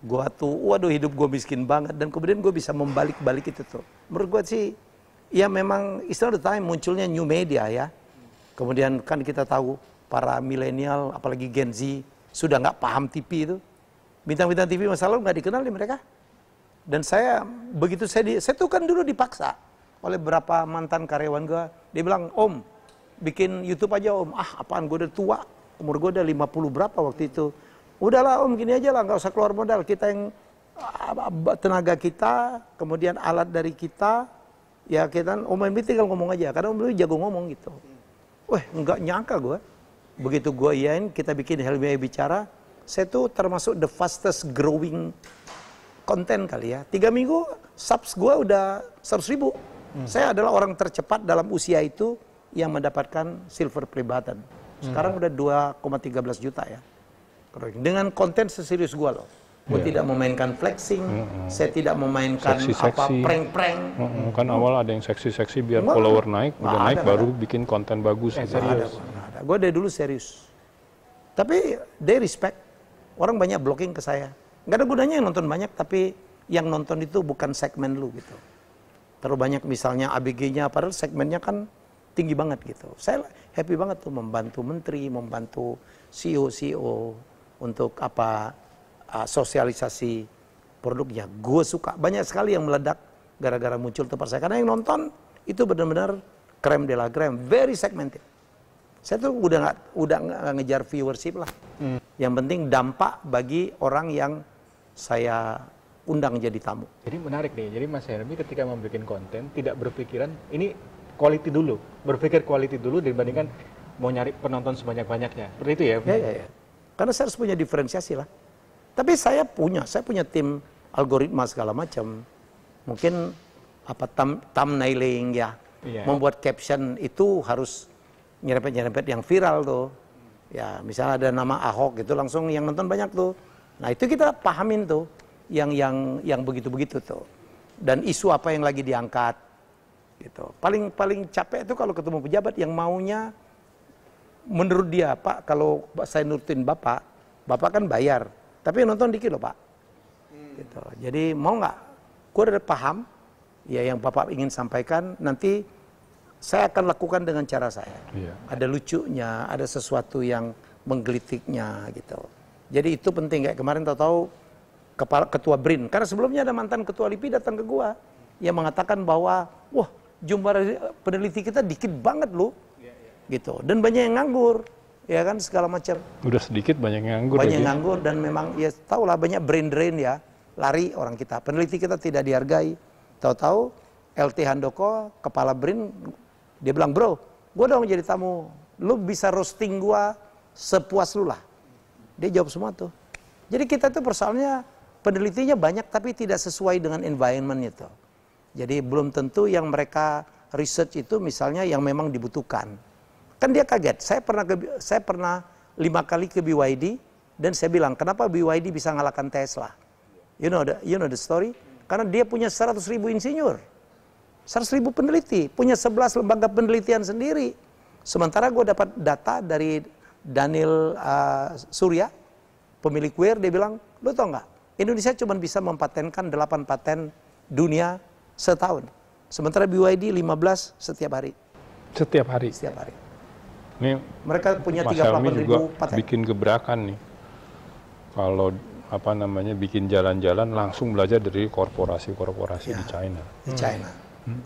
Gue tuh, waduh hidup gue miskin banget. Dan kemudian gue bisa membalik-balik itu tuh. Menurut gue sih, ya memang it's not the time munculnya new media ya. Kemudian kan kita tahu para milenial, apalagi Gen Z, sudah nggak paham TV itu. Bintang-bintang TV masa lalu nggak dikenal nih mereka. Dan saya, begitu saya tuh kan dulu dipaksa oleh beberapa mantan karyawan gue. Dia bilang, Om, bikin YouTube aja Om. Ah apaan, gue udah tua. Umur gue udah 50 berapa waktu itu. Udahlah Om, gini aja lah, nggak usah keluar modal. Kita yang tenaga kita, kemudian alat dari kita, ya kita Om Helmi tinggal ngomong aja. Karena Om Helmi jago ngomong gitu. Wah, nggak nyangka gue. Begitu gue iyain, kita bikin Helmi Bicara. Saya tuh termasuk the fastest growing konten kali ya. 3 minggu subs gue udah 100.000. Saya adalah orang tercepat dalam usia itu yang mendapatkan silver play button. Sekarang udah 2,13 juta ya. Dengan konten seserius gue loh. Gue tidak memainkan flexing, saya tidak memainkan apa prank-prank.
Kan awal ada yang seksi-seksi biar follower naik, udah naik baru bikin konten bagus.
Serius. Gue dari dulu serius. Tapi they respect. Orang banyak blocking ke saya. Nggak ada gunanya yang nonton banyak, tapi yang nonton itu bukan segmen lu gitu. Terlalu banyak misalnya ABG-nya, padahal segmennya kan tinggi banget gitu. Saya happy banget tuh membantu menteri, membantu CEO untuk apa sosialisasi produknya. Gue suka, banyak sekali yang meledak gara-gara muncul tempat saya. Karena yang nonton itu benar-benar creme de la creme, very segmented. Saya tuh udah nggak ngejar viewership lah. Yang penting dampak bagi orang yang saya undang jadi tamu.
Jadi menarik nih. Jadi Mas Helmi ketika membuat konten tidak berpikiran ini quality dulu, berpikir quality dulu dibandingkan mau nyari penonton sebanyak-banyaknya. Seperti itu ya?
Ya. Karena saya harus punya diferensiasi lah. Tapi saya punya tim algoritma segala macam. Mungkin apa thumbnailing ya, membuat caption itu harus nyerempet-nyerempet yang viral tuh. Ya, misalnya ada nama Ahok gitu langsung yang nonton banyak tuh. Nah, itu kita pahamin tuh yang begitu-begitu tuh. Dan isu apa yang lagi diangkat gitu. Paling capek itu kalau ketemu pejabat yang maunya menurut dia, Pak, kalau saya nurutin Bapak kan bayar. Tapi yang nonton dikit loh, Pak. Gitu. Jadi mau nggak? Gue udah paham ya yang Bapak ingin sampaikan, nanti saya akan lakukan dengan cara saya. Ada lucunya, ada sesuatu yang menggelitiknya gitu. Jadi itu penting. Kayak kemarin tahu-tahu ketua BRIN, karena sebelumnya ada mantan ketua LIPI datang ke gua yang mengatakan bahwa wah jumlah peneliti kita dikit banget loh, gitu. Dan banyak yang nganggur, ya kan segala macam.
Udah sedikit banyak yang nganggur.
Banyak yang nganggur dan memang ya tahulah banyak brain drain ya, lari orang kita. Peneliti kita tidak dihargai. Tahu-tahu LT Handoko, kepala BRIN, dia bilang, bro, gue dong jadi tamu, lu bisa roasting gue sepuas lu lah. Dia jawab semua tuh. Jadi kita tuh persoalannya penelitinya banyak tapi tidak sesuai dengan environment itu. Jadi belum tentu yang mereka research itu misalnya yang memang dibutuhkan. Kan dia kaget, saya pernah 5 kali ke BYD dan saya bilang, kenapa BYD bisa ngalahkan Tesla? You know the story? Karena dia punya 100.000 insinyur. 100.000 peneliti, punya 11 lembaga penelitian sendiri. Sementara gue dapat data dari Daniel Surya, pemilik Wear, dia bilang, lo tau nggak, Indonesia cuma bisa mempatenkan 8 paten dunia setahun. Sementara BYD 15 setiap hari.
Setiap hari?
Setiap hari.
Ini
mereka punya
38.000
paten.
Bikin gebrakan nih. Kalau bikin jalan-jalan langsung belajar dari korporasi-korporasi di China.
Di China.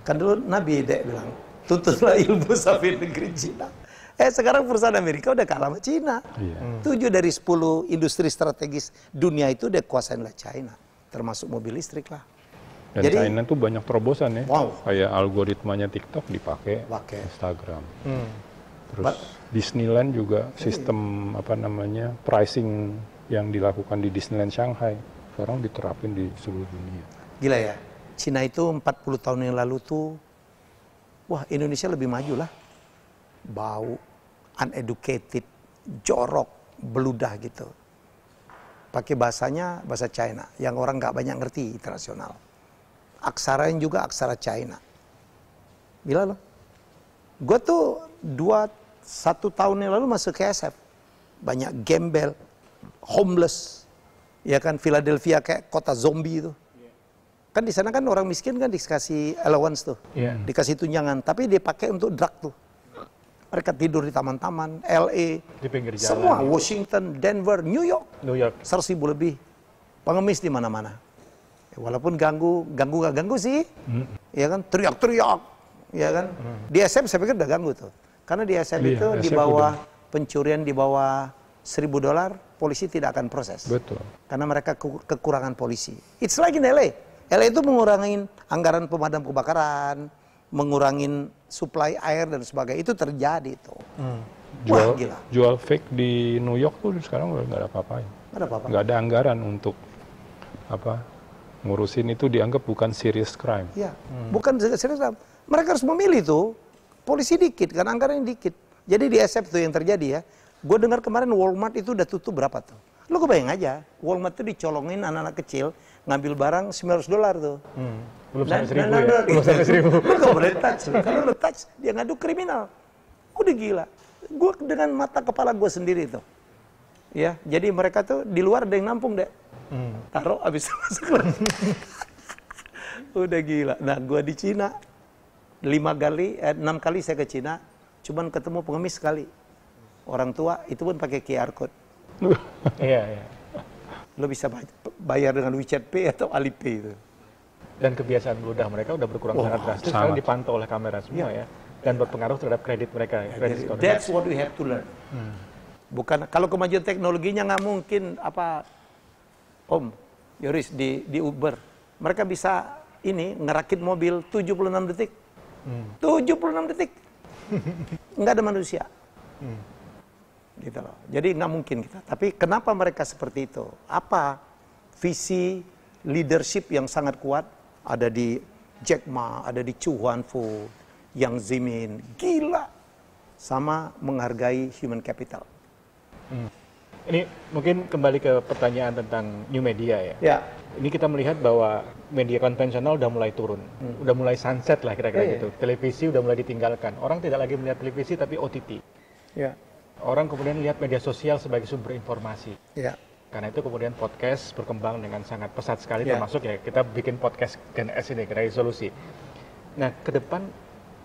Kan dulu Nabi Dek bilang, tuntutlah ilmu sampai negeri Cina. Sekarang perusahaan Amerika udah kalah sama Cina. 7 dari 10 industri strategis dunia itu udah kuasain oleh China. Termasuk mobil listrik lah.
Dan jadi, China tuh banyak terobosan ya. Kayak algoritmanya TikTok dipakai Instagram. Terus Disneyland juga sistem pricing yang dilakukan di Disneyland Shanghai sekarang diterapin di seluruh dunia.
Gila ya, Cina itu 40 tahun yang lalu tuh, wah Indonesia lebih maju lah. Bau, uneducated, jorok, beludah gitu. Pakai bahasanya bahasa China, yang orang nggak banyak ngerti internasional. Aksaranya juga aksara China. Gila loh. Gue tuh 1 tahun yang lalu masuk ke SF. Banyak gembel, homeless, ya kan, Philadelphia kayak kota zombie itu. Kan di sana kan orang miskin kan dikasih allowance tuh, dikasih tunjangan, tapi dia pakai untuk drug tuh. Mereka tidur di taman-taman, LA,
di pinggir jalan,
semua, Washington, Denver, New York, 100.000 lebih, pengemis di mana-mana. Ya, walaupun ganggu gak ganggu sih, ya kan, teriak-teriak, ya kan. Di SM saya pikir udah ganggu tuh, karena di SM itu di bawah pencurian di bawah $1.000, polisi tidak akan proses.
Betul.
Karena mereka kekurangan polisi. It's like in LA. LA itu mengurangi anggaran pemadam kebakaran, mengurangi suplai air dan sebagainya. Itu terjadi itu. Wah, gila.
Jual fake di New York tuh sekarang udah nggak ada apa-apain. Nggak ada anggaran untuk ngurusin itu, dianggap bukan serious crime.
Iya, bukan serious crime. Mereka harus memilih tuh. Polisi dikit, kan anggarannya dikit. Jadi di SF tuh yang terjadi ya. Gue dengar kemarin Walmart itu udah tutup berapa tuh? Lo kebayang aja, Walmart tuh dicolongin anak-anak kecil, ngambil barang $900 tuh.
Belum sampai 1.000 ya? Belum sampai 1.000.
Lo gak boleh touch. Kalau lo touch, dia ngadu kriminal. Udah gila. Gue dengan mata kepala gue sendiri tuh. Ya, jadi mereka tuh di luar ada yang nampung deh. Taruh abis masuk. Udah gila. Nah, gue di Cina 6 kali saya ke Cina, cuman ketemu pengemis sekali. Orang tua itu pun pakai QR code.
Iya.
Lo bisa bayar dengan WeChat Pay atau Alipay itu.
Dan kebiasaan beludah mereka udah berkurang sangat drastis karena dipantau oleh kamera semua ya. Dan berpengaruh terhadap kredit mereka.
That's what we have to learn. Bukan kalau kemajuan teknologinya nggak mungkin Om Yoris di Uber. Mereka bisa ngerakit mobil 76 detik. 76 detik. Nggak ada manusia. Gitu loh. Jadi nggak mungkin kita. Tapi kenapa mereka seperti itu? Apa visi leadership yang sangat kuat ada di Jack Ma, ada di Chu Huanfu, Yang Zemin, gila, sama menghargai human capital.
Ini mungkin kembali ke pertanyaan tentang new media ya. Ini kita melihat bahwa media konvensional udah mulai turun, udah mulai sunset lah kira-kira gitu. Televisi udah mulai ditinggalkan. Orang tidak lagi melihat televisi tapi OTT. Orang kemudian lihat media sosial sebagai sumber informasi. Karena itu kemudian podcast berkembang dengan sangat pesat sekali, termasuk ya kita bikin podcast Gen S ini, Generasi Solusi. Nah, ke depan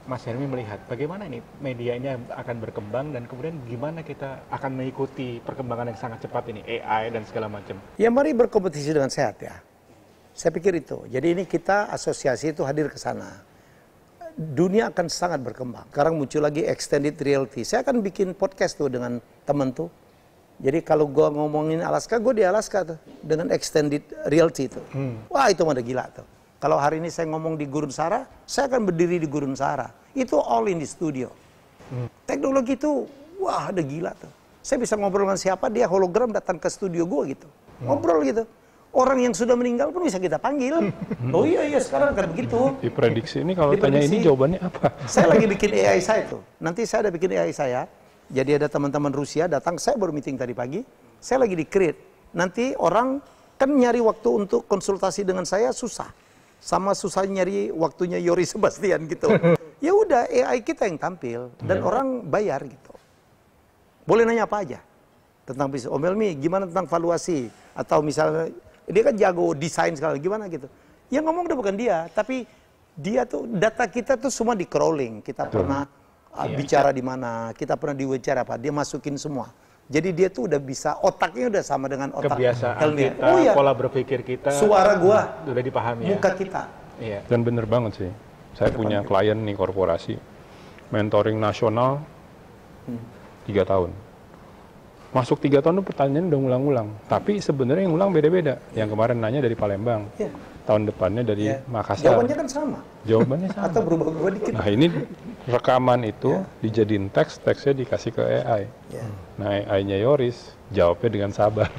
Mas Helmy melihat bagaimana ini media ini akan berkembang dan kemudian gimana kita akan mengikuti perkembangan yang sangat cepat ini, AI dan segala macam.
Ya mari berkompetisi dengan sehat ya. Saya pikir itu. Jadi ini kita asosiasi itu hadir ke sana. Dunia akan sangat berkembang. Sekarang muncul lagi extended reality. Saya akan bikin podcast tuh dengan teman tuh. Jadi kalau gue ngomongin Alaska, gue di Alaska tuh dengan extended reality itu. Wah itu mah udah gila tuh. Kalau hari ini saya ngomong di Gurun Sahara, saya akan berdiri di Gurun Sahara. Itu all in the studio. Teknologi itu, wah udah gila tuh. Saya bisa ngobrol dengan siapa, dia hologram datang ke studio gue gitu. Ngobrol gitu. Orang yang sudah meninggal pun bisa kita panggil. Oh iya sekarang kan begitu.
Diprediksi ini kalau tanya ini jawabannya apa?
Saya lagi bikin AI saya tuh. Nanti saya ada bikin AI saya. Jadi ada teman-teman Rusia datang, saya baru meeting tadi pagi. Saya lagi di-create. Nanti orang kan nyari waktu untuk konsultasi dengan saya susah. Sama susah nyari waktunya Yoris Sebastian gitu. Ya udah AI kita yang tampil dan orang bayar gitu. Boleh nanya apa aja tentang bisnis. Om Helmi, gimana tentang valuasi? Atau misalnya dia kan jago desain sekali, gimana gitu. Yang ngomong udah bukan dia, tapi dia tuh data kita tuh semua di crawling. Kita pernah bicara di mana, kita pernah diwawancara apa, dia masukin semua. Jadi dia tuh udah bisa, otaknya udah sama dengan otak
kebiasaan
Helmi.
kita, pola berpikir kita,
suara gua
udah dipahami
muka kita.
Iya.
Dan bener banget sih. Saya punya klien nih korporasi, mentoring nasional 3 tahun. Masuk 3 tahun itu pertanyaan udah ngulang-ngulang. Tapi sebenarnya yang ngulang beda-beda. Yang kemarin nanya dari Palembang, tahun depannya dari Makassar.
Jawabannya kan sama.
Jawabannya sama.
Atau berubah-ubah dikit.
Nah ini rekaman itu dijadiin teks, teksnya dikasih ke AI. Nah AI-nya Yoris, jawabnya dengan sabar.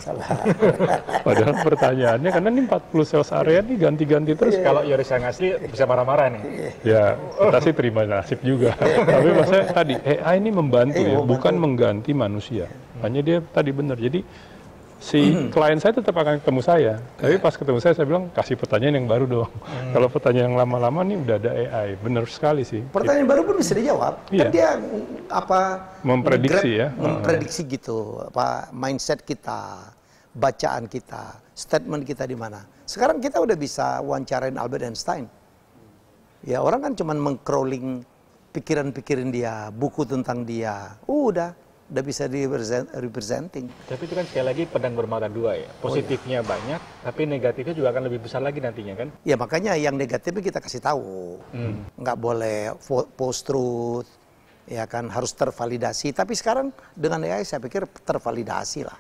Padahal pertanyaannya, karena ini 40 sales area nih ganti-ganti terus.
Kalau Yoris yang asli bisa marah-marah nih.
Ya, kita sih terima nasib juga. Tapi maksudnya tadi, AI ini membantu ya, bukan mengganti manusia. Hanya dia tadi benar. Jadi si klien saya tetap akan ketemu saya. Tapi pas ketemu saya bilang, kasih pertanyaan yang baru dong. Kalau pertanyaan yang lama-lama nih udah ada AI. Benar sekali sih.
Pertanyaan baru pun bisa dijawab. Kan dia
memprediksi ya.
Memprediksi gitu, mindset kita, bacaan kita, statement kita di mana. Sekarang kita udah bisa wawancarain Albert Einstein. Ya orang kan cuma meng-crawling pikiran-pikiran dia, buku tentang dia. Udah bisa representing.
Tapi itu kan sekali lagi pedang bermata dua ya. Positifnya banyak, tapi negatifnya juga akan lebih besar lagi nantinya kan?
Ya makanya yang negatifnya kita kasih tahu. Nggak boleh post truth, ya kan harus tervalidasi. Tapi sekarang dengan AI saya pikir tervalidasi lah.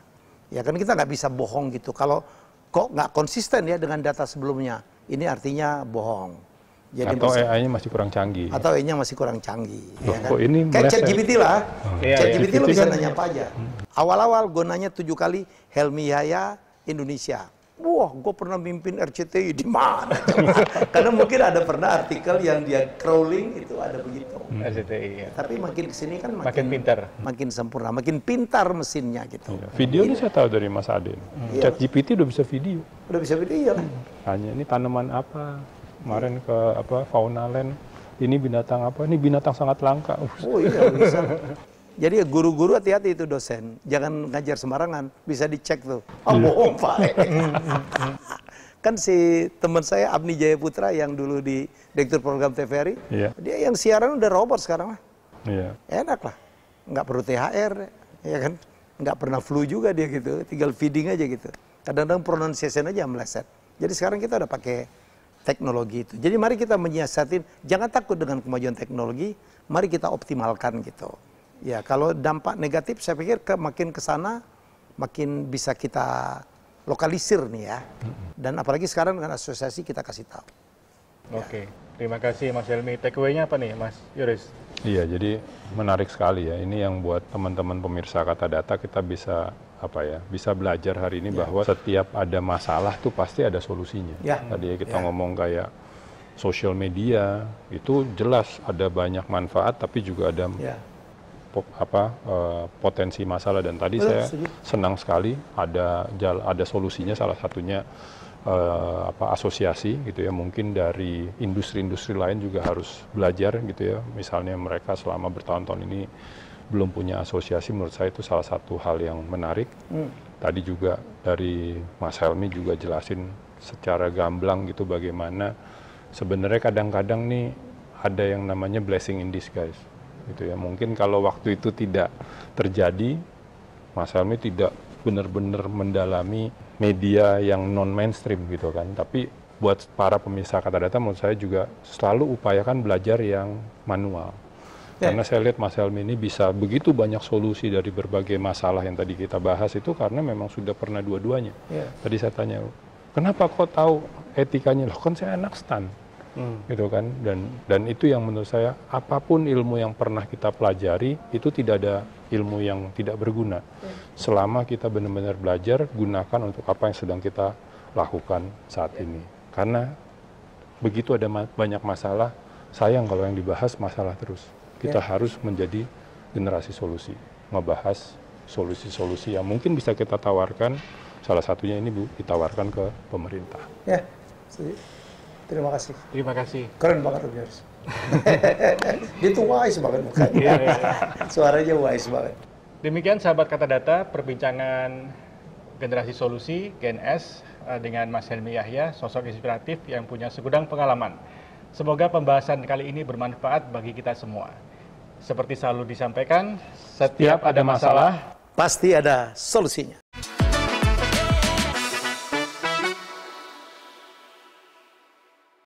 Ya kan kita nggak bisa bohong gitu. Kalau kok nggak konsisten ya dengan data sebelumnya, ini artinya bohong.
Jadi atau AI-nya masih kurang canggih.
Atau AI-nya masih kurang canggih.
Loh,
ya kan?
kok ini
kayak ChatGPT lah. ChatGPT lo bisa
kan
nanya apa aja. Awal-awal gue nanya 7 kali, Helmi Yahya, Indonesia. Wah, gue pernah mimpin RCTI di mana? Karena mungkin ada pernah artikel yang dia crawling itu ada begitu.
RCTI ya.
Tapi makin kesini kan
makin pintar.
Makin sempurna, makin pintar mesinnya gitu.
Video ini saya tahu dari Mas Aden. ChatGPT udah bisa video.
Udah bisa video lah.
Hanya ini tanaman apa? Kemarin ke Fauna Land, ini binatang apa? Ini binatang sangat langka.
Oh iya bisa. Jadi guru-guru hati-hati itu dosen, jangan ngajar sembarangan, bisa dicek tuh. Oh bohong Pak. Kan si teman saya Abni Jaya Putra yang dulu di direktur program TVRI, dia yang siaran udah robot sekarang lah. Enak lah, nggak perlu THR, ya kan? Nggak pernah flu juga dia gitu, tinggal feeding aja gitu. Kadang-kadang pronunciation aja meleset. Jadi sekarang kita udah pakai teknologi itu. Jadi mari kita menyiasatin, jangan takut dengan kemajuan teknologi, mari kita optimalkan gitu. Ya kalau dampak negatif saya pikir makin ke sana makin bisa kita lokalisir nih ya. Dan apalagi sekarang dengan asosiasi kita kasih tahu.
Oke, terima kasih Mas Helmi. Takeaway-nya apa nih Mas Yoris?
Iya, jadi menarik sekali ya. Ini yang buat teman-teman pemirsa Kata Data kita bisa bisa belajar hari ini bahwa setiap ada masalah tuh pasti ada solusinya. Tadi kita ngomong kayak sosial media itu jelas ada banyak manfaat tapi juga ada potensi masalah, dan tadi saya senang sekali ada solusinya, salah satunya asosiasi gitu ya. Mungkin dari industri-industri lain juga harus belajar gitu ya. Misalnya mereka selama bertahun-tahun ini belum punya asosiasi, menurut saya itu salah satu hal yang menarik. Tadi juga dari Mas Helmi juga jelasin secara gamblang gitu bagaimana sebenarnya kadang-kadang nih ada yang namanya blessing in disguise gitu ya. Mungkin kalau waktu itu tidak terjadi, Mas Helmi tidak benar-benar mendalami media yang non mainstream gitu kan. Tapi buat para pemirsa Kata Data, menurut saya juga selalu upayakan belajar yang manual. Karena saya lihat Mas Helmi ini bisa begitu banyak solusi dari berbagai masalah yang tadi kita bahas itu karena memang sudah pernah dua-duanya. Tadi saya tanya, kenapa kok tahu etikanya? Loh kan saya anak stan. Gitu kan. Dan itu yang menurut saya, apapun ilmu yang pernah kita pelajari, itu tidak ada ilmu yang tidak berguna. Selama kita benar-benar belajar, gunakan untuk apa yang sedang kita lakukan saat ini. Karena begitu ada banyak masalah, sayang kalau yang dibahas masalah terus. Kita harus menjadi generasi solusi, ngebahas solusi-solusi yang mungkin bisa kita tawarkan, salah satunya ini Bu, ditawarkan ke pemerintah.
Terima kasih.
Terima kasih.
Keren banget, Yoris. Dia tuh wise banget mukanya. Suaranya wise banget.
Demikian sahabat Kata Data, perbincangan generasi solusi Gen S dengan Mas Helmi Yahya, sosok inspiratif yang punya segudang pengalaman. Semoga pembahasan kali ini bermanfaat bagi kita semua. Seperti selalu disampaikan, setiap ada masalah,
pasti ada solusinya.